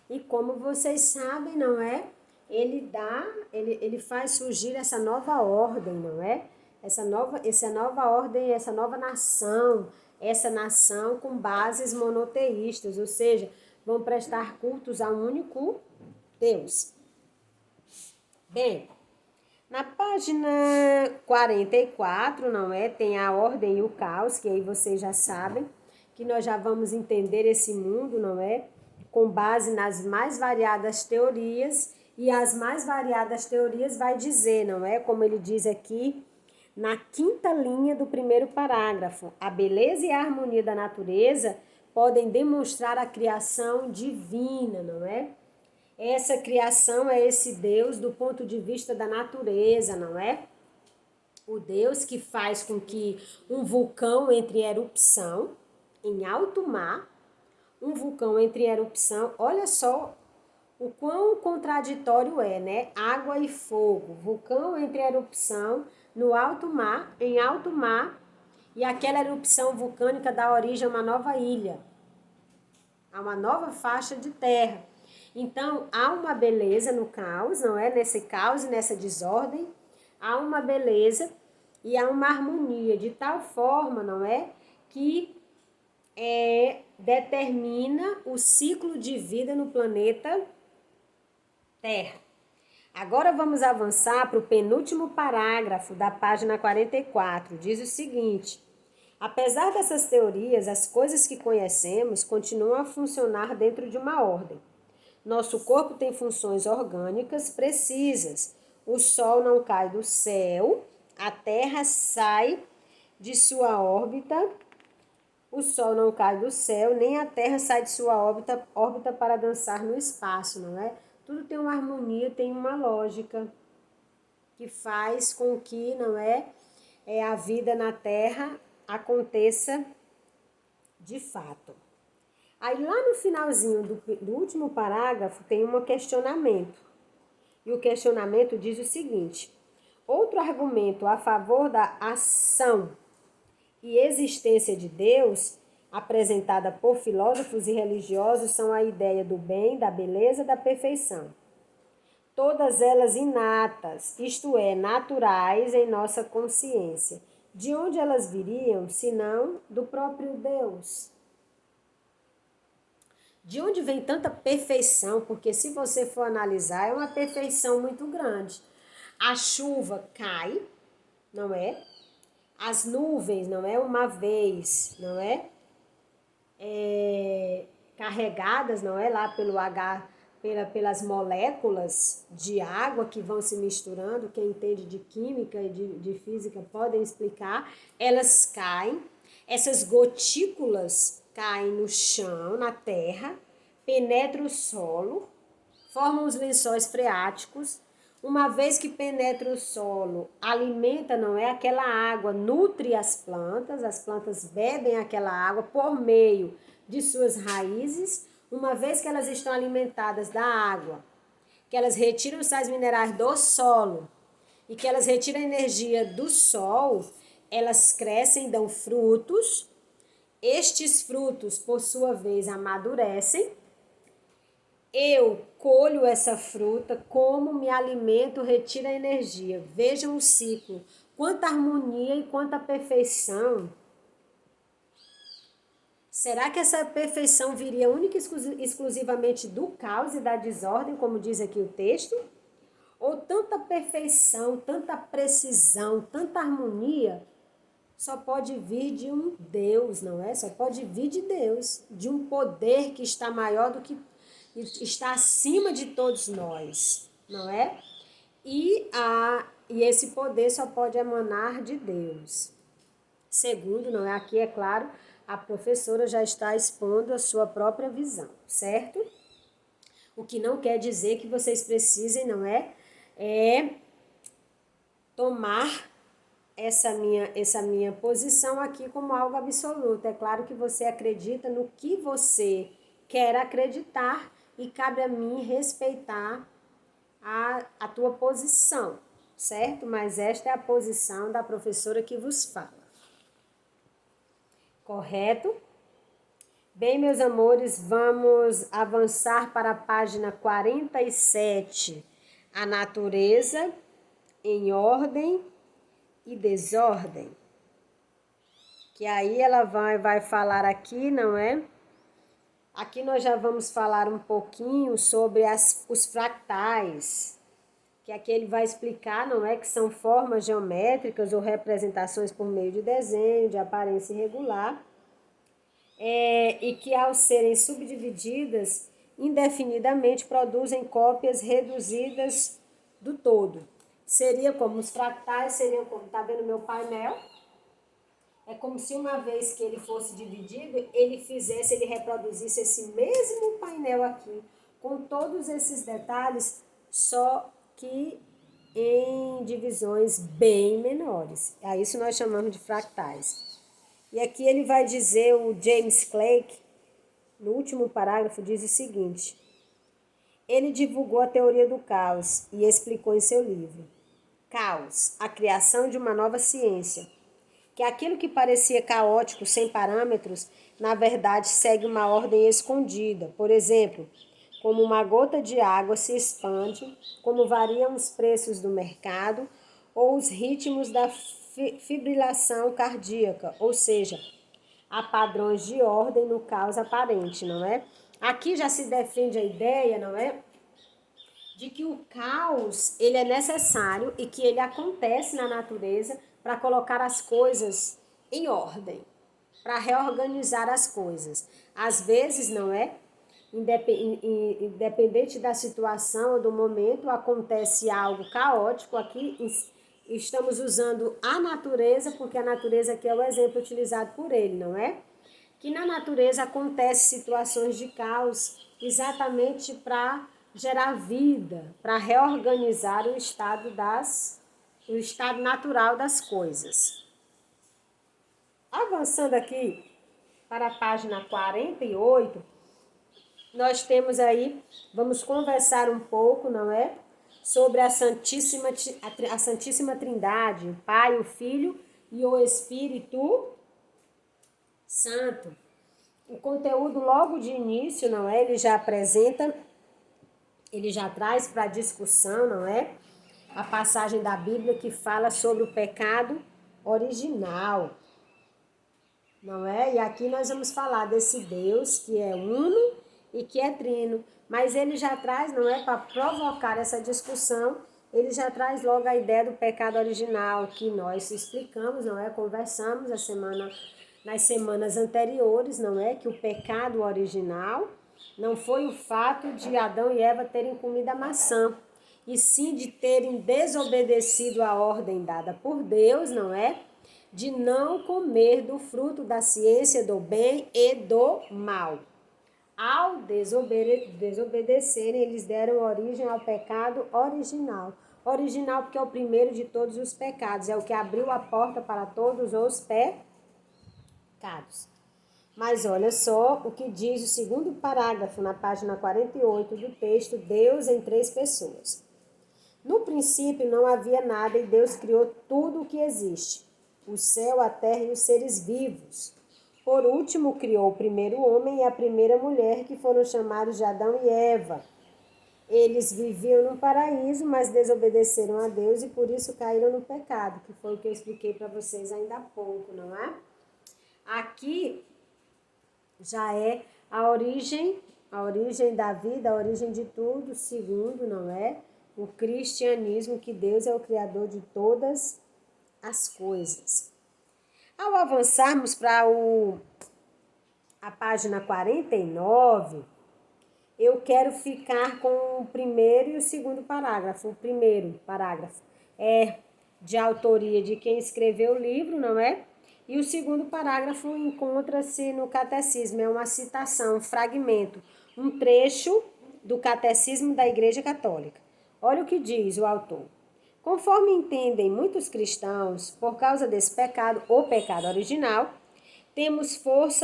E como vocês sabem, não é? Ele faz surgir essa nova ordem, não é? Essa nova ordem, essa nova nação, essa nação com bases monoteístas, ou seja, vão prestar cultos a um único Deus. Bem, na página 44, não é? Tem a ordem e o caos, que aí vocês já sabem, que nós já vamos entender esse mundo, não é? Com base nas mais variadas teorias, e as mais variadas teorias vai dizer, não é? Como ele diz aqui, na quinta linha do primeiro parágrafo, a beleza e a harmonia da natureza podem demonstrar a criação divina, não é? Essa criação é esse Deus do ponto de vista da natureza, não é? O Deus que faz com que um vulcão entre em erupção em alto mar, um vulcão entre em erupção, olha só o quão contraditório é, né? Água e fogo, vulcão entre em erupção no alto mar, em alto mar, e aquela erupção vulcânica dá origem a uma nova ilha, a uma nova faixa de terra. Então, há uma beleza no caos, não é? Nesse caos e nessa desordem, há uma beleza e há uma harmonia de tal forma, não é? Que determina o ciclo de vida no planeta Terra. Agora vamos avançar para o penúltimo parágrafo da página 44. Diz o seguinte: apesar dessas teorias, as coisas que conhecemos continuam a funcionar dentro de uma ordem. Nosso corpo tem funções orgânicas precisas. O sol não cai do céu, a Terra sai de sua órbita. O sol não cai do céu, nem a Terra sai de sua órbita para dançar no espaço, não é? Tudo tem uma harmonia, tem uma lógica que faz com que, não é, a vida na Terra aconteça de fato. Aí lá no finalzinho do último parágrafo tem um questionamento. E o questionamento diz o seguinte: outro argumento a favor da ação e existência de Deus, apresentada por filósofos e religiosos, são a ideia do bem, da beleza, da perfeição. Todas elas inatas, isto é, naturais em nossa consciência. De onde elas viriam, senão do próprio Deus? De onde vem tanta perfeição? Porque se você for analisar, é uma perfeição muito grande. A chuva cai, não é? As nuvens, não é? Uma vez, não é? Carregadas, não é? Lá pelo H, pelas moléculas de água que vão se misturando. Quem entende de química e de física podem explicar. Elas caem, essas gotículas caem no chão, na terra, penetram o solo, formam os lençóis freáticos. Uma vez que penetra o solo, alimenta, não é? Aquela água, nutre as plantas bebem aquela água por meio de suas raízes. Uma vez que elas estão alimentadas da água, que elas retiram os sais minerais do solo e que elas retiram a energia do sol, elas crescem, dão frutos. Estes frutos, por sua vez, amadurecem. Eu colho essa fruta, como me alimento, retiro a energia. Vejam o ciclo. Quanta harmonia e quanta perfeição. Será que essa perfeição viria única e exclusivamente do caos e da desordem, como diz aqui o texto? Ou tanta perfeição, tanta precisão, tanta harmonia só pode vir de um Deus, não é? Só pode vir de Deus, de um poder que está maior do que está acima de todos nós, não é? E esse poder só pode emanar de Deus. Segundo, não é? Aqui, é claro, a professora já está expondo a sua própria visão, certo? O que não quer dizer que vocês precisem, não é? Tomar essa minha posição aqui como algo absoluto. É claro que você acredita no que você quer acreditar e cabe a mim respeitar a tua posição, certo? Mas esta é a posição da professora que vos fala. Correto? Bem, meus amores, vamos avançar para a página 47. A natureza em ordem e desordem. Que aí ela vai falar aqui, não é? Aqui nós já vamos falar um pouquinho sobre os fractais, que aqui ele vai explicar, não é? Que são formas geométricas ou representações por meio de desenho, de aparência irregular, e que ao serem subdivididas indefinidamente produzem cópias reduzidas do todo. Seria como os fractais, seriam como, tá vendo meu painel? É como se uma vez que ele fosse dividido, ele reproduzisse esse mesmo painel aqui, com todos esses detalhes, só que em divisões bem menores. A isso nós chamamos de fractais. E aqui ele vai dizer, o James Clerk, no último parágrafo, diz o seguinte: ele divulgou a teoria do caos e explicou em seu livro Caos, a criação de uma nova ciência, que aquilo que parecia caótico, sem parâmetros, na verdade segue uma ordem escondida. Por exemplo, como uma gota de água se expande, como variam os preços do mercado ou os ritmos da fibrilação cardíaca, ou seja, há padrões de ordem no caos aparente, não é? Aqui já se defende a ideia, não é? De que o caos, ele é necessário e que ele acontece na natureza para colocar as coisas em ordem, para reorganizar as coisas. Às vezes, não é? Independente da situação ou do momento, acontece algo caótico. Aqui estamos usando a natureza, porque a natureza aqui é o exemplo utilizado por ele, não é? Que na natureza acontecem situações de caos exatamente para gerar vida, para reorganizar o estado natural das coisas. Avançando aqui para a página 48, nós temos aí, vamos conversar um pouco, não é? Sobre a Santíssima Trindade, o Pai, o Filho e o Espírito Santo. O conteúdo logo de início, não é? Ele já apresenta, ele já traz para discussão, não é? A passagem da Bíblia que fala sobre o pecado original, não é? E aqui nós vamos falar desse Deus que é uno e que é trino, mas ele já traz, não é? Para provocar essa discussão, ele já traz logo a ideia do pecado original, que nós explicamos, não é? Conversamos nas semanas anteriores, não é? Que o pecado original não foi o fato de Adão e Eva terem comido a maçã, e sim de terem desobedecido a ordem dada por Deus, não é? De não comer do fruto da ciência do bem e do mal. Ao desobedecerem, eles deram origem ao pecado original. Original porque é o primeiro de todos os pecados, é o que abriu a porta para todos os pecados. Mas olha só o que diz o segundo parágrafo na página 48 do texto, Deus em três pessoas. No princípio não havia nada e Deus criou tudo o que existe, o céu, a terra e os seres vivos. Por último, criou o primeiro homem e a primeira mulher, que foram chamados de Adão e Eva. Eles viviam no paraíso, mas desobedeceram a Deus e por isso caíram no pecado, que foi o que eu expliquei para vocês ainda há pouco, não é? Aqui já é a origem da vida, a origem de tudo, segundo, não é? O cristianismo, que Deus é o criador de todas as coisas. Ao avançarmos para a página 49, eu quero ficar com o primeiro e o segundo parágrafo. O primeiro parágrafo é de autoria de quem escreveu o livro, não é? E o segundo parágrafo encontra-se no catecismo, é uma citação, um fragmento, um trecho do catecismo da Igreja Católica. Olha o que diz o autor. Conforme entendem muitos cristãos, por causa desse pecado, o pecado original,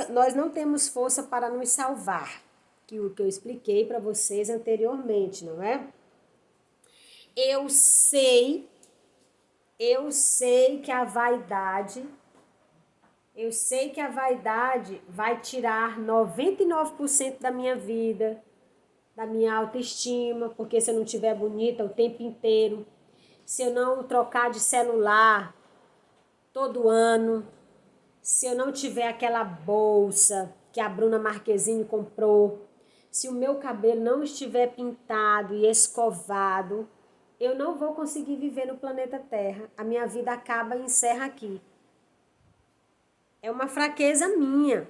nós não temos força para nos salvar, que o que eu expliquei para vocês anteriormente, não é? Eu sei que a vaidade Eu sei que a vaidade vai tirar 99% da minha vida, da minha autoestima, porque se eu não estiver bonita o tempo inteiro, se eu não trocar de celular todo ano, se eu não tiver aquela bolsa que a Bruna Marquezine comprou, se o meu cabelo não estiver pintado e escovado, eu não vou conseguir viver no planeta Terra. A minha vida acaba e encerra aqui. É uma fraqueza minha.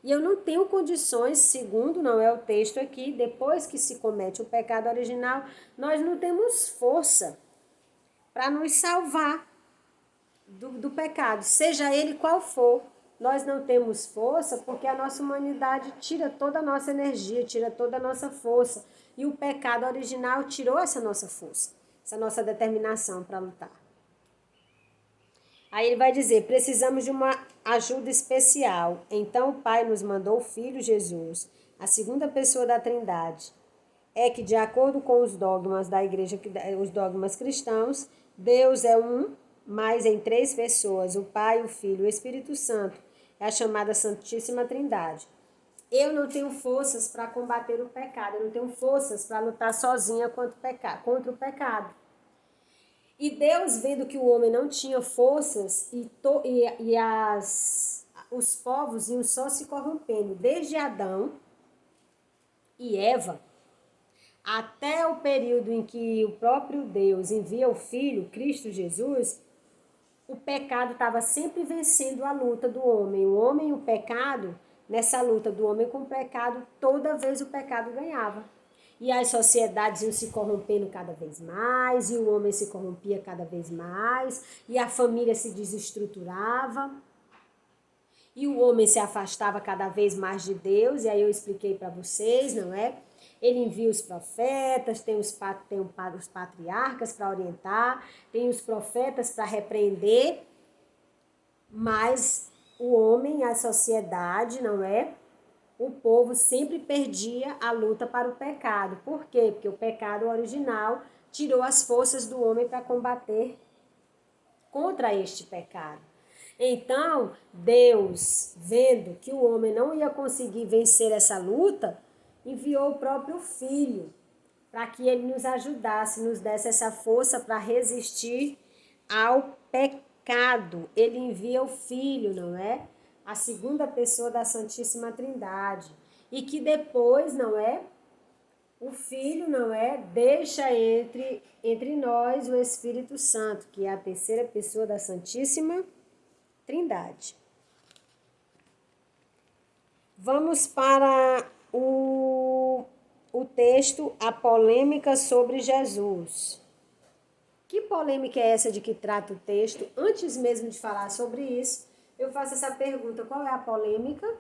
E eu não tenho condições, segundo não é o texto aqui, depois que se comete o pecado original, nós não temos força para nos salvar do pecado, seja ele qual for. Nós não temos força porque a nossa humanidade tira toda a nossa energia, tira toda a nossa força. E o pecado original tirou essa nossa força, essa nossa determinação para lutar. Aí ele vai dizer, precisamos de uma ajuda especial. Então o Pai nos mandou o Filho Jesus, a segunda pessoa da Trindade. É que, de acordo com os dogmas da igreja, os dogmas cristãos, Deus é um, mas em três pessoas, o Pai, o Filho e o Espírito Santo. É a chamada Santíssima Trindade. Eu não tenho forças para combater o pecado, eu não tenho forças para lutar sozinha contra o pecado. E Deus, vendo que o homem não tinha forças os povos iam só se corrompendo, desde Adão e Eva, até o período em que o próprio Deus envia o Filho, Cristo Jesus, o pecado estava sempre vencendo a luta do homem. O homem e o pecado, nessa luta do homem com o pecado, toda vez o pecado ganhava. E as sociedades iam se corrompendo cada vez mais, e o homem se corrompia cada vez mais, e a família se desestruturava, e o homem se afastava cada vez mais de Deus, e aí eu expliquei para vocês, não é? Ele envia os profetas, tem os patriarcas para orientar, tem os profetas para repreender, mas o homem, a sociedade, não é? O povo sempre perdia a luta para o pecado. Por quê? Porque o pecado original tirou as forças do homem para combater contra este pecado. Então, Deus, vendo que o homem não ia conseguir vencer essa luta, enviou o próprio Filho para que ele nos ajudasse, nos desse essa força para resistir ao pecado. Ele envia o Filho, não é? A segunda pessoa da Santíssima Trindade. E que depois, não é? O Filho, não é? Deixa entre nós o Espírito Santo, que é a terceira pessoa da Santíssima Trindade. Vamos para o texto, a polêmica sobre Jesus. Que polêmica é essa de que trata o texto? Antes mesmo de falar sobre isso, eu faço essa pergunta: qual é a polêmica?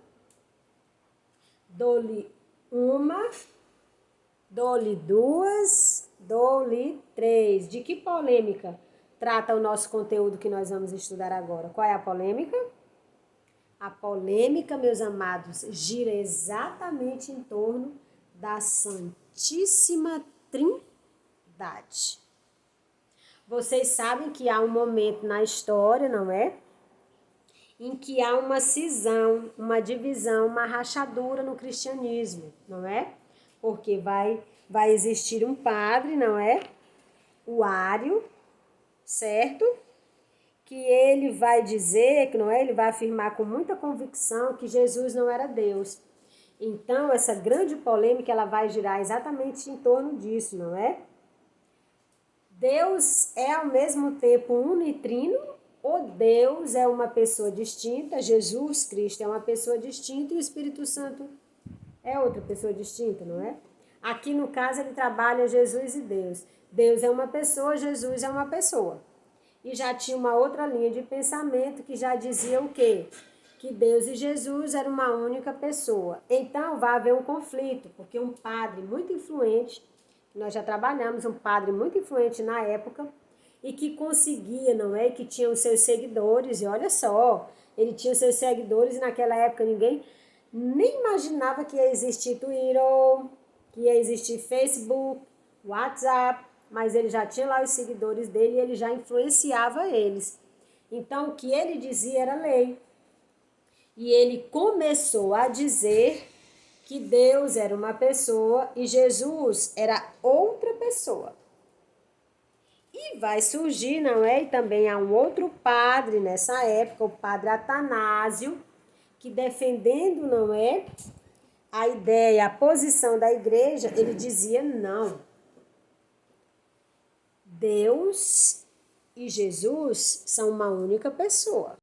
Dou-lhe uma, dou-lhe duas, dou-lhe três. De que polêmica trata o nosso conteúdo que nós vamos estudar agora? Qual é a polêmica? A polêmica, meus amados, gira exatamente em torno da Santíssima Trindade. Vocês sabem que há um momento na história, não é? Em que há uma cisão, uma divisão, uma rachadura no cristianismo, não é? Porque vai existir um padre, não é? O Ário, certo? Que ele vai dizer, que não é? Ele vai afirmar com muita convicção que Jesus não era Deus. Então, essa grande polêmica, ela vai girar exatamente em torno disso, não é? Deus é ao mesmo tempo unitrino ou Deus é uma pessoa distinta? Jesus Cristo é uma pessoa distinta e o Espírito Santo é outra pessoa distinta, não é? Aqui no caso ele trabalha Jesus e Deus. Deus é uma pessoa, Jesus é uma pessoa. E já tinha uma outra linha de pensamento que já dizia o quê? Que Deus e Jesus eram uma única pessoa. Então vai haver um conflito, porque um padre muito influente, nós já trabalhamos, um padre muito influente na época, e que conseguia, não é? Que tinha os seus seguidores, e olha só, ele tinha os seus seguidores, e naquela época ninguém nem imaginava que ia existir Twitter, que ia existir Facebook, WhatsApp, mas ele já tinha lá os seguidores dele e ele já influenciava eles. Então, o que ele dizia era lei. e ele começou a dizer que Deus era uma pessoa e Jesus era outra pessoa. E vai surgir, não é? E também há um outro padre nessa época, o padre Atanásio, que defendendo, não é, a ideia, a posição da igreja, ele dizia não. Deus e Jesus são uma única pessoa.